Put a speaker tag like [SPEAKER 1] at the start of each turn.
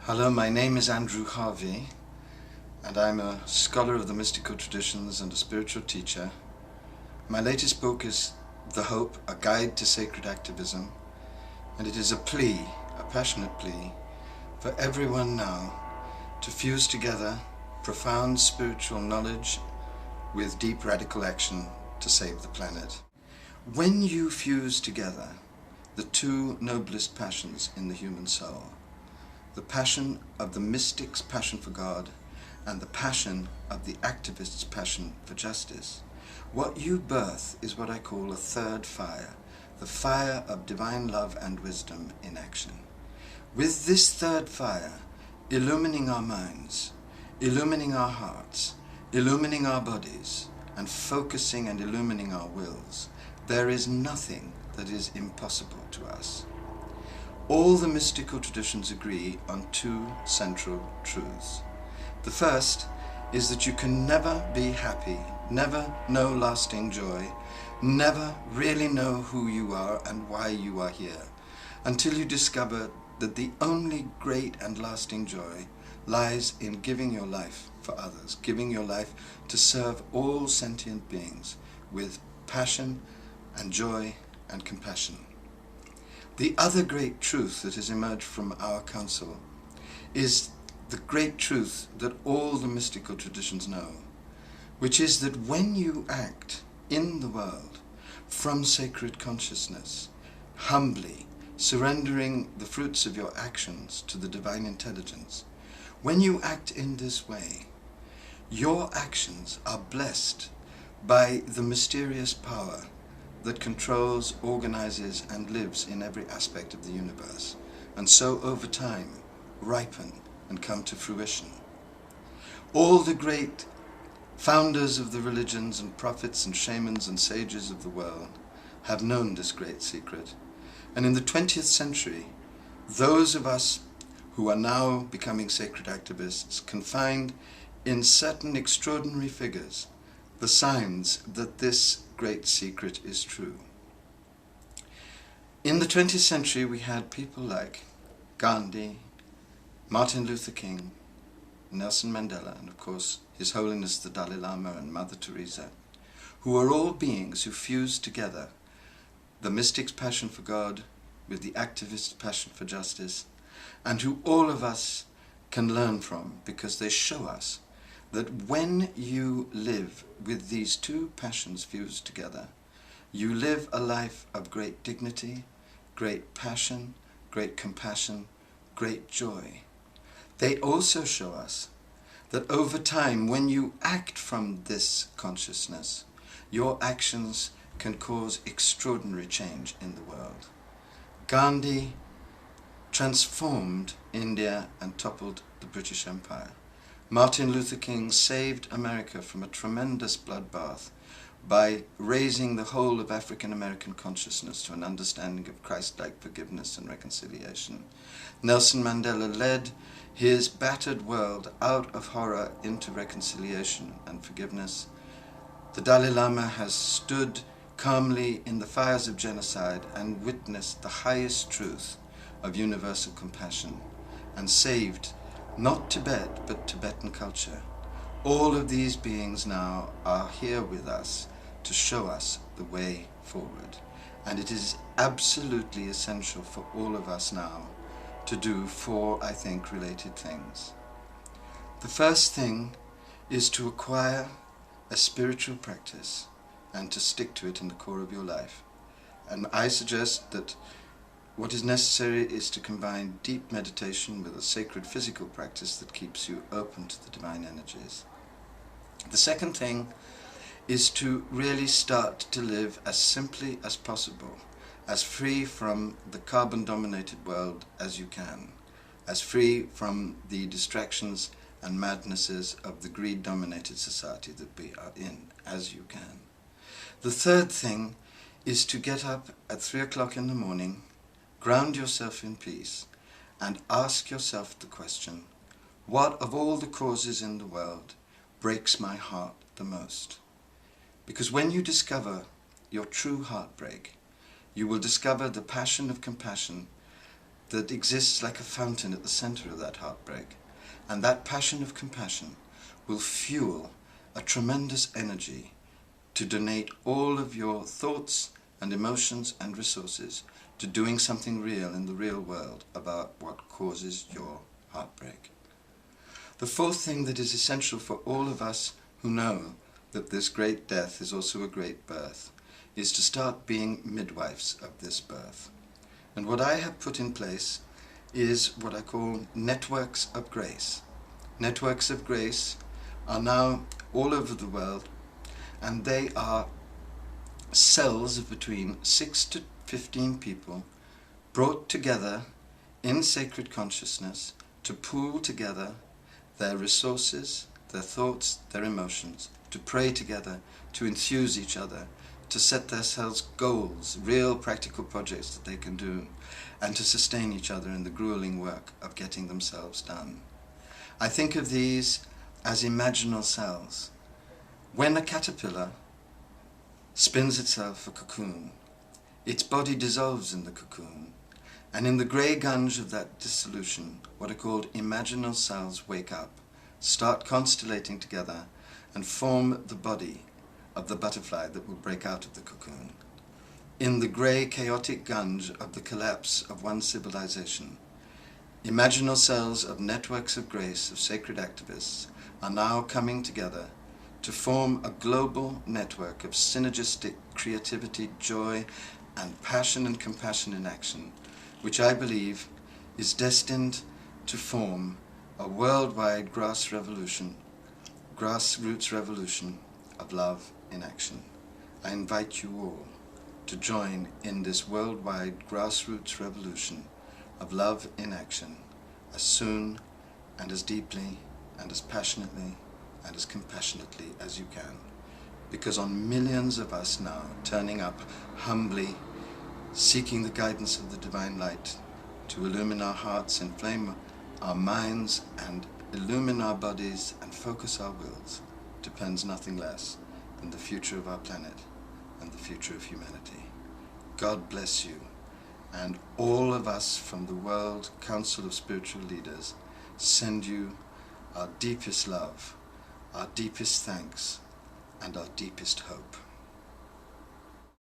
[SPEAKER 1] Hello, my name is Andrew Harvey, and I'm a scholar of the mystical traditions and a spiritual teacher. My latest book is The Hope, A Guide to Sacred Activism, and it is a plea, a passionate plea, for everyone now to fuse together profound spiritual knowledge with deep radical action to save the planet. When you fuse together the two noblest passions in the human soul, the passion of the mystic's passion for God and the passion of the activist's passion for justice, what you birth is what I call a third fire, the fire of divine love and wisdom in action. With this third fire illumining our minds, illumining our hearts, illumining our bodies, and focusing and illumining our wills, there is nothing that is impossible to us. All the mystical traditions agree on two central truths. The first is that you can never be happy, never know lasting joy, never really know who you are and why you are here, until you discover that the only great and lasting joy lies in giving your life for others, giving your life to serve all sentient beings with passion and joy and compassion. The other great truth that has emerged from our council is the great truth that all the mystical traditions know, which is that when you act in the world from sacred consciousness, humbly surrendering the fruits of your actions to the divine intelligence, when you act in this way, your actions are blessed by the mysterious power that controls, organizes, and lives in every aspect of the universe, and so over time ripen and come to fruition. All the great founders of the religions and prophets and shamans and sages of the world have known this great secret, and in the 20th century, those of us who are now becoming sacred activists can find in certain extraordinary figures the signs that this great secret is true. In the 20th century, we had people like Gandhi, Martin Luther King, Nelson Mandela, and of course His Holiness the Dalai Lama and Mother Teresa, who are all beings who fuse together the mystic's passion for God with the activist's passion for justice, and who all of us can learn from, because they show us that when you live with these two passions fused together, you live a life of great dignity, great passion, great compassion, great joy. They also show us that over time, when you act from this consciousness, your actions can cause extraordinary change in the world. Gandhi transformed India and toppled the British Empire. Martin Luther King saved America from a tremendous bloodbath by raising the whole of African American consciousness to an understanding of Christ-like forgiveness and reconciliation. Nelson Mandela led his battered world out of horror into reconciliation and forgiveness. The Dalai Lama has stood calmly in the fires of genocide and witnessed the highest truth of universal compassion and saved not Tibet, but Tibetan culture. All of these beings now are here with us to show us the way forward. And it is absolutely essential for all of us now to do four, I think, related things. The first thing is to acquire a spiritual practice and to stick to it in the core of your life. And I suggest that what is necessary is to combine deep meditation with a sacred physical practice that keeps you open to the divine energies. The second thing is to really start to live as simply as possible, as free from the carbon-dominated world as you can, as free from the distractions and madnesses of the greed-dominated society that we are in as you can. The third thing is to get up at 3 o'clock in the morning, ground yourself in peace, and ask yourself the question, what of all the causes in the world breaks my heart the most? Because when you discover your true heartbreak, you will discover the passion of compassion that exists like a fountain at the center of that heartbreak. And that passion of compassion will fuel a tremendous energy to donate all of your thoughts and emotions and resources to doing something real in the real world about what causes your heartbreak. The fourth thing that is essential for all of us who know that this great death is also a great birth is to start being midwives of this birth. And what I have put in place is what I call networks of grace. Networks of grace are now all over the world, and they are cells of between 6 to 15 people brought together in sacred consciousness to pool together their resources, their thoughts, their emotions, to pray together, to enthuse each other, to set themselves goals, real practical projects that they can do, and to sustain each other in the grueling work of getting themselves done. I think of these as imaginal cells. When a caterpillar spins itself a cocoon, its body dissolves in the cocoon, and in the grey gunge of that dissolution, what are called imaginal cells wake up, start constellating together, and form the body of the butterfly that will break out of the cocoon. In the grey chaotic gunge of the collapse of one civilization, imaginal cells of networks of grace, of sacred activists, are now coming together to form a global network of synergistic creativity, joy, and passion and compassion in action, which I believe is destined to form a worldwide grassroots revolution of love in action. I invite you all to join in this worldwide grassroots revolution of love in action as soon and as deeply and as passionately and as compassionately as you can. Because on millions of us now turning up humbly, seeking the guidance of the divine light to illumine our hearts, inflame our minds, and illumine our bodies and focus our wills, depends nothing less than the future of our planet and the future of humanity. God bless you, and all of us from the World Council of Spiritual Leaders send you our deepest love, our deepest thanks, and our deepest hope.